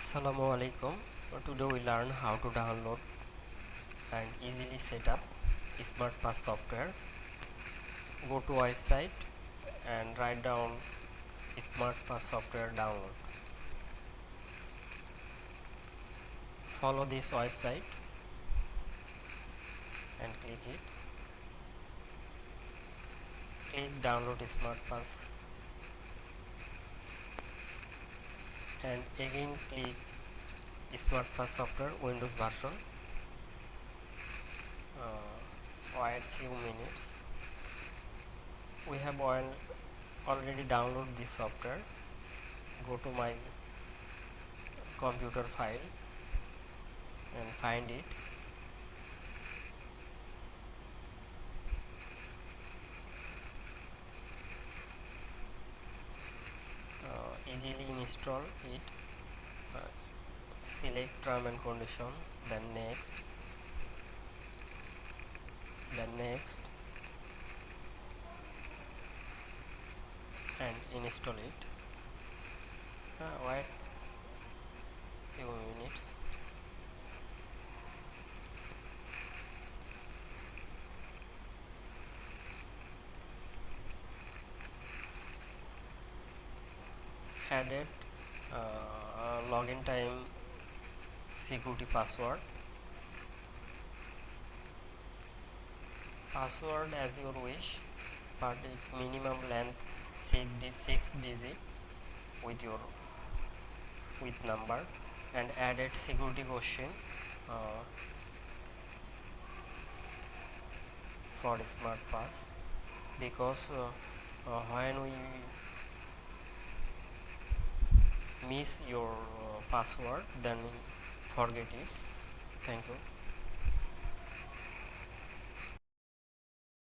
Assalamu alaikum. Today we learn how to download and easily set up SmartPSS software. Go to website and write down SmartPSS software download. Follow this website and click it. Click download SmartPSS and again click SmartPSS software Windows version. Wait few minutes. We have already downloaded this software. Go to my computer file and find it. Easily install it. Select term and condition, then next, and install it. Wait few minutes. Added login time, security password as your wish, but it minimum length 6 digit with number, and added security question for SmartPSS, because when we miss your password then forget it. Thank you.